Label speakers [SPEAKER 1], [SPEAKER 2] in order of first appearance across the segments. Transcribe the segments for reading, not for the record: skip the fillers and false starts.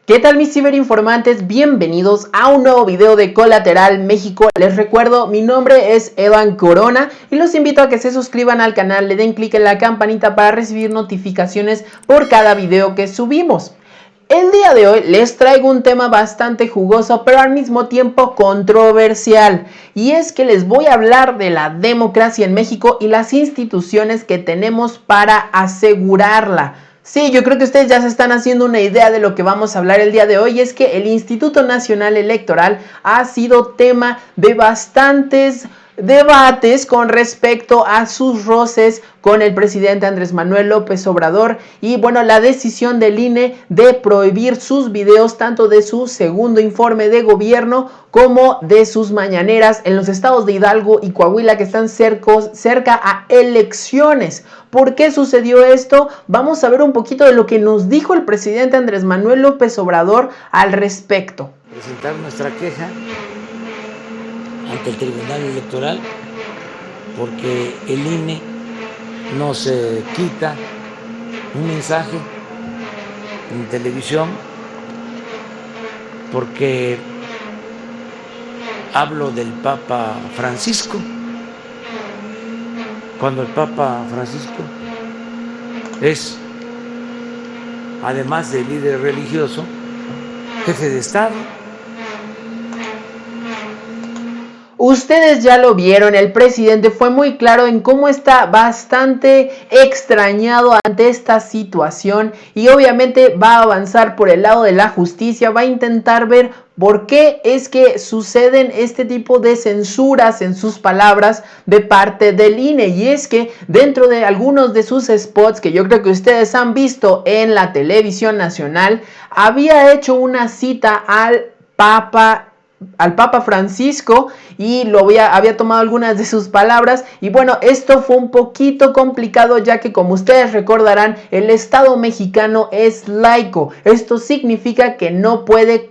[SPEAKER 1] ¿Qué tal mis ciberinformantes? Bienvenidos a un nuevo video de Colateral México. Les recuerdo, mi nombre es Evan Corona y los invito a que se suscriban al canal, le den clic en la campanita para recibir notificaciones por cada video que subimos. El día de hoy les traigo un tema bastante jugoso, pero al mismo tiempo controversial. Y es que les voy a hablar de la democracia en México y las instituciones que tenemos para asegurarla. Sí, yo creo que ustedes ya se están haciendo una idea de lo que vamos a hablar el día de hoy. Es que el Instituto Nacional Electoral ha sido tema de bastantes debates con respecto a sus roces con el presidente Andrés Manuel López Obrador y bueno, la decisión del INE de prohibir sus videos tanto de su segundo informe de gobierno como de sus mañaneras en los estados de Hidalgo y Coahuila que están cerca a elecciones. ¿Por qué sucedió esto? Vamos a ver un poquito de lo que nos dijo el presidente Andrés Manuel López Obrador al respecto.
[SPEAKER 2] Presentar nuestra queja ante el Tribunal Electoral porque el INE nos quita un mensaje en televisión, porque hablo del Papa Francisco, cuando el Papa Francisco es, además de líder religioso, jefe de Estado.
[SPEAKER 1] Ustedes ya lo vieron, el presidente fue muy claro en cómo está bastante extrañado ante esta situación y obviamente va a avanzar por el lado de la justicia, va a intentar ver por qué es que suceden este tipo de censuras en sus palabras de parte del INE. Y es que dentro de algunos de sus spots que yo creo que ustedes han visto en la televisión nacional, había hecho una cita al Papa Francisco y había tomado algunas de sus palabras y bueno, esto fue un poquito complicado ya que, como ustedes recordarán, el Estado mexicano es laico. Esto significa que no puede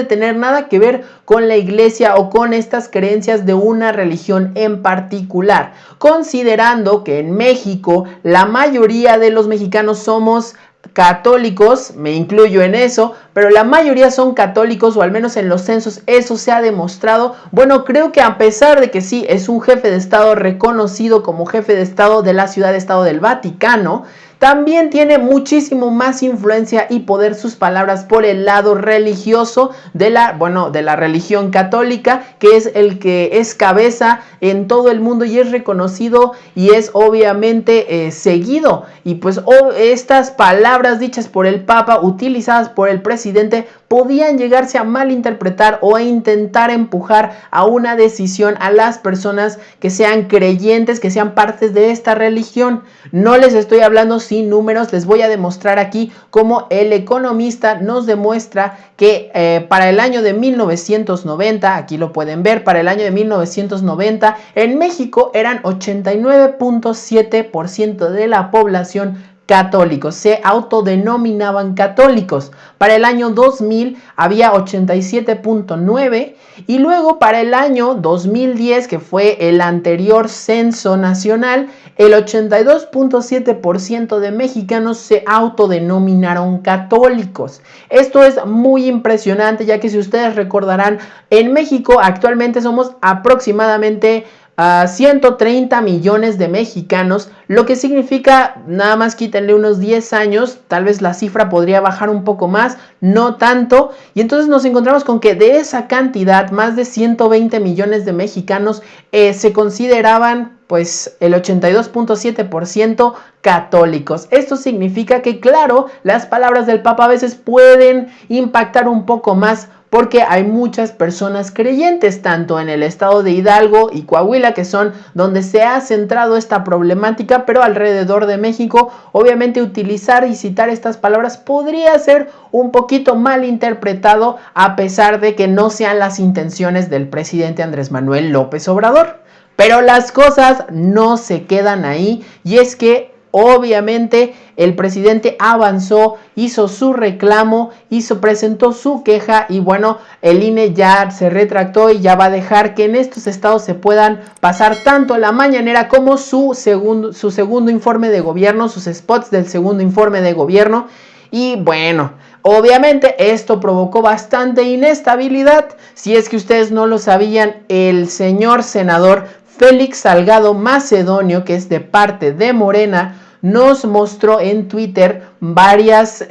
[SPEAKER 1] tener nada que ver con la iglesia o con estas creencias de una religión en particular, considerando que en México la mayoría de los mexicanos somos católicos, me incluyo en eso, pero la mayoría son católicos, o al menos en los censos eso se ha demostrado. Bueno, creo que a pesar de que sí es un jefe de Estado reconocido como jefe de Estado de la Ciudad-Estado del Vaticano, también tiene muchísimo más influencia y poder sus palabras por el lado religioso de la religión católica, que es el que es cabeza en todo el mundo y es reconocido y es obviamente seguido. Y pues estas palabras dichas por el Papa, utilizadas por el presidente, podían llegarse a malinterpretar o a intentar empujar a una decisión a las personas que sean creyentes, que sean partes de esta religión. No les estoy hablando sin números, les voy a demostrar aquí cómo El Economista nos demuestra que para el año de 1990, aquí lo pueden ver, para el año de 1990 en México eran 89.7% de la población católicos, se autodenominaban católicos. Para el año 2000 había 87.9 y luego para el año 2010, que fue el anterior censo nacional, el 82.7% de mexicanos se autodenominaron católicos. Esto es muy impresionante, ya que si ustedes recordarán, en México actualmente somos aproximadamente 130 millones de mexicanos, lo que significa, nada más quítenle unos 10 años, tal vez la cifra podría bajar un poco más, no tanto, y entonces nos encontramos con que de esa cantidad, más de 120 millones de mexicanos se consideraban pues el 82.7% católicos. Esto significa que, claro, las palabras del Papa a veces pueden impactar un poco más, porque hay muchas personas creyentes, tanto en el estado de Hidalgo y Coahuila, que son donde se ha centrado esta problemática, pero alrededor de México, obviamente utilizar y citar estas palabras podría ser un poquito mal interpretado, a pesar de que no sean las intenciones del presidente Andrés Manuel López Obrador. Pero las cosas no se quedan ahí, y es que obviamente el presidente avanzó, hizo su reclamo, presentó su queja y bueno, el INE ya se retractó y ya va a dejar que en estos estados se puedan pasar tanto la mañanera como su segundo informe de gobierno, sus spots del segundo informe de gobierno. Y bueno, Obviamente esto provocó bastante inestabilidad. Si es que ustedes no lo sabían, el señor senador Félix Salgado Macedonio, que es de parte de Morena, nos mostró en Twitter varias,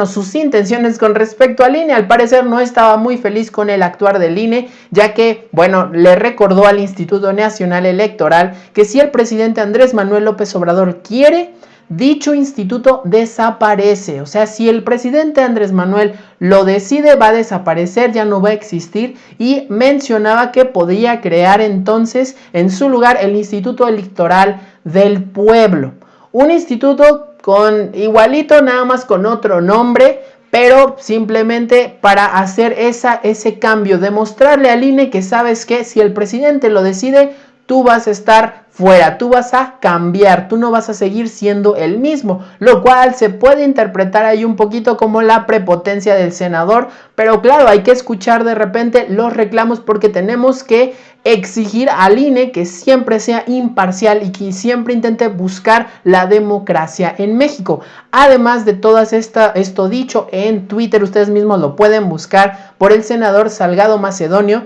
[SPEAKER 1] sus intenciones con respecto al INE. Al parecer no estaba muy feliz con el actuar del INE, ya que, le recordó al Instituto Nacional Electoral que si el presidente Andrés Manuel López Obrador quiere, dicho instituto desaparece. O sea, si el presidente Andrés Manuel lo decide, va a desaparecer, ya no va a existir, y mencionaba que podría crear entonces en su lugar el Instituto Electoral del Pueblo. Un instituto con igualito, nada más con otro nombre, pero simplemente para hacer ese cambio, demostrarle al INE que sabes que si el presidente lo decide, tú vas a estar fuera, tú vas a cambiar, tú no vas a seguir siendo el mismo, lo cual se puede interpretar ahí un poquito como la prepotencia del senador, pero claro, hay que escuchar de repente los reclamos porque tenemos que exigir al INE que siempre sea imparcial y que siempre intente buscar la democracia en México. Además de todo esto dicho en Twitter, ustedes mismos lo pueden buscar por el senador Salgado Macedonio.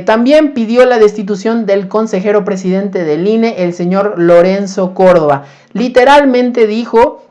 [SPEAKER 1] También pidió la destitución del consejero presidente del INE, el señor Lorenzo Córdoba. Literalmente dijo: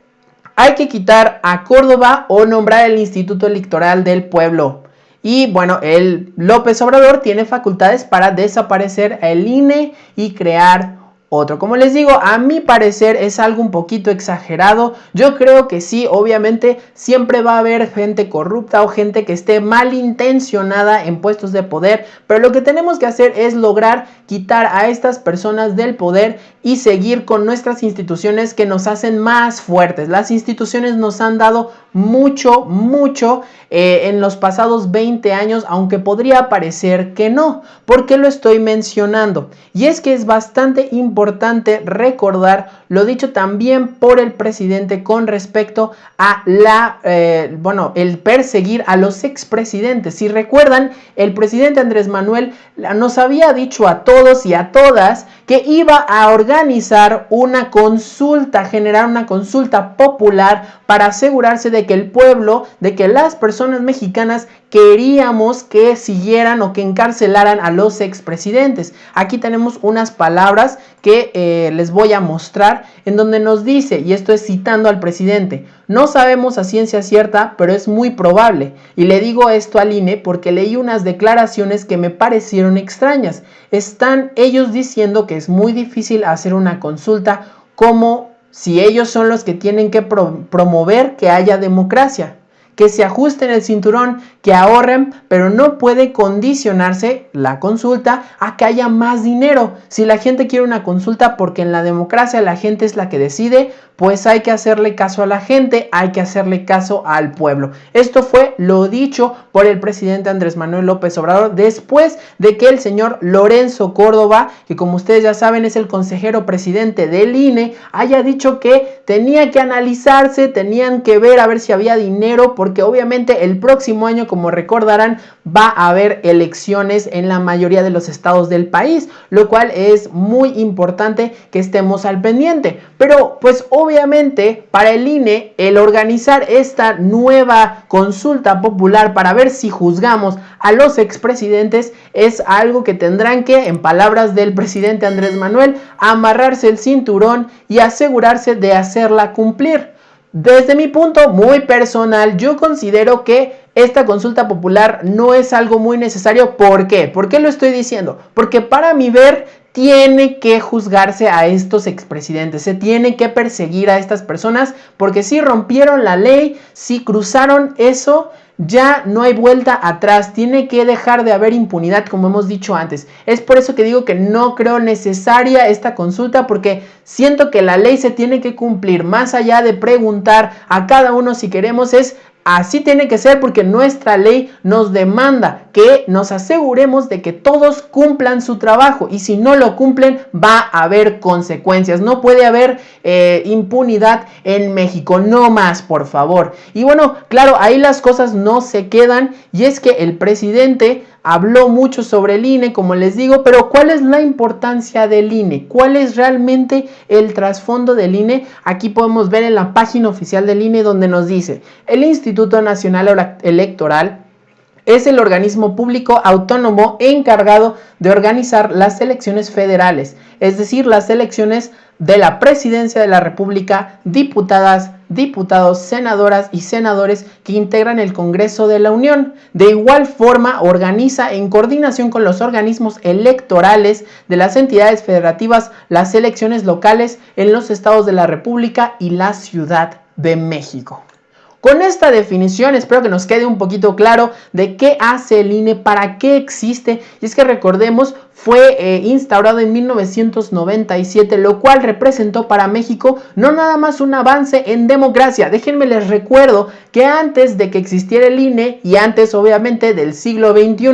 [SPEAKER 1] hay que quitar a Córdoba o nombrar el Instituto Electoral del Pueblo. Y el López Obrador tiene facultades para desaparecer el INE y crear otro. Como les digo, a mi parecer es algo un poquito exagerado. Yo creo que sí, obviamente siempre va a haber gente corrupta o gente que esté malintencionada en puestos de poder, pero lo que tenemos que hacer es lograr quitar a estas personas del poder y seguir con nuestras instituciones que nos hacen más fuertes. Las instituciones nos han dado mucho en los pasados 20 años, aunque podría parecer que no. ¿Por qué lo estoy mencionando? Y es que es bastante importante recordar lo dicho también por el presidente con respecto a el perseguir a los expresidentes. Si recuerdan, el presidente Andrés Manuel nos había dicho a todos y a todas que iba a organizar una consulta, generar una consulta popular para asegurarse de que el pueblo, de que las personas mexicanas queríamos que siguieran o que encarcelaran a los expresidentes. Aquí tenemos unas palabras que les voy a mostrar, en donde nos dice, y esto es citando al presidente: no sabemos a ciencia cierta, pero es muy probable. Y le digo esto al INE porque leí unas declaraciones que me parecieron extrañas. Están ellos diciendo que es muy difícil hacer una consulta, como si ellos son los que tienen que promover que haya democracia. Que se ajusten el cinturón, que ahorren, pero no puede condicionarse la consulta a que haya más dinero. Si la gente quiere una consulta, porque en la democracia la gente es la que decide, pues hay que hacerle caso a la gente, hay que hacerle caso al pueblo. Esto fue lo dicho por el presidente Andrés Manuel López Obrador después de que el señor Lorenzo Córdoba, que como ustedes ya saben es el consejero presidente del INE, haya dicho que tenía que analizarse, tenían que ver a ver si había dinero, porque obviamente el próximo año, como recordarán, va a haber elecciones en la mayoría de los estados del país, lo cual es muy importante que estemos al pendiente. Pero pues obviamente para el INE el organizar esta nueva consulta popular para ver si juzgamos a los expresidentes es algo que tendrán que, en palabras del presidente Andrés Manuel, amarrarse el cinturón y asegurarse de hacerla cumplir. Desde mi punto muy personal, yo considero que esta consulta popular no es algo muy necesario. ¿Por qué? ¿Por qué lo estoy diciendo? Porque para mi ver tiene que juzgarse a estos expresidentes, se tiene que perseguir a estas personas, porque si rompieron la ley, si cruzaron eso, ya no hay vuelta atrás, tiene que dejar de haber impunidad, como hemos dicho antes. Es por eso que digo que no creo necesaria esta consulta, porque siento que la ley se tiene que cumplir, más allá de preguntar a cada uno si queremos, es así tiene que ser, porque nuestra ley nos demanda que nos aseguremos de que todos cumplan su trabajo, y si no lo cumplen va a haber consecuencias. No puede haber impunidad en México, no más, por favor. Y bueno, claro, ahí las cosas no se quedan, y es que el presidente habló mucho sobre el INE, como les digo, pero ¿cuál es la importancia del INE? ¿Cuál es realmente el trasfondo del INE? Aquí podemos ver en la página oficial del INE donde nos dice: el Instituto Nacional Electoral es el organismo público autónomo encargado de organizar las elecciones federales, es decir, las elecciones de la presidencia de la República, diputadas, diputados, senadoras y senadores que integran el Congreso de la Unión. De igual forma, organiza en coordinación con los organismos electorales de las entidades federativas las elecciones locales en los estados de la República y la Ciudad de México. Con esta definición espero que nos quede un poquito claro de qué hace el INE, para qué existe. Y es que recordemos, fue instaurado en 1997, lo cual representó para México no nada más un avance en democracia. Déjenme les recuerdo que antes de que existiera el INE, y antes obviamente del siglo XXI,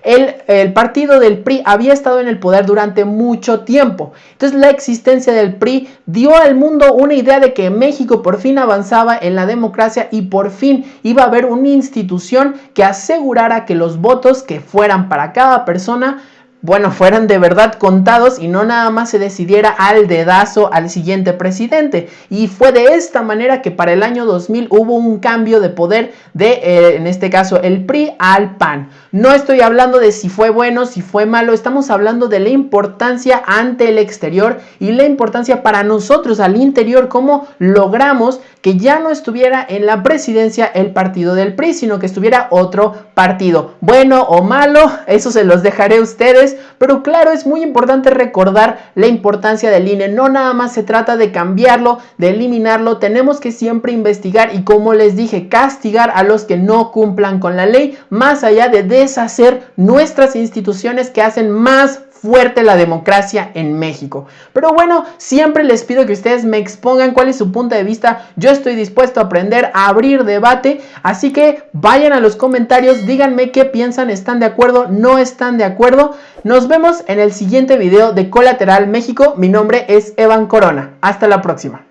[SPEAKER 1] el partido del PRI había estado en el poder durante mucho tiempo. Entonces la existencia del PRI dio al mundo una idea de que México por fin avanzaba en la democracia y por fin iba a haber una institución que asegurara que los votos que fueran para cada persona, bueno, fueran de verdad contados y no nada más se decidiera al dedazo al siguiente presidente. Y fue de esta manera que para el año 2000 hubo un cambio de poder de, en este caso, el PRI al PAN. No estoy hablando de si fue bueno, si fue malo, estamos hablando de la importancia ante el exterior y la importancia para nosotros al interior, cómo logramos que ya no estuviera en la presidencia el partido del PRI, sino que estuviera otro partido. Bueno o malo, eso se los dejaré a ustedes, pero claro, es muy importante recordar la importancia del INE. No nada más se trata de cambiarlo, de eliminarlo, tenemos que siempre investigar y, como les dije, castigar a los que no cumplan con la ley, más allá de deshacer nuestras instituciones que hacen más fuerte la democracia en México. Pero bueno, siempre les pido que ustedes me expongan cuál es su punto de vista. Yo estoy dispuesto a aprender, a abrir debate, así que vayan a los comentarios, díganme qué piensan, ¿están de acuerdo? ¿No están de acuerdo? Nos vemos en el siguiente video de Colateral México. Mi nombre es Evan Corona. Hasta la próxima.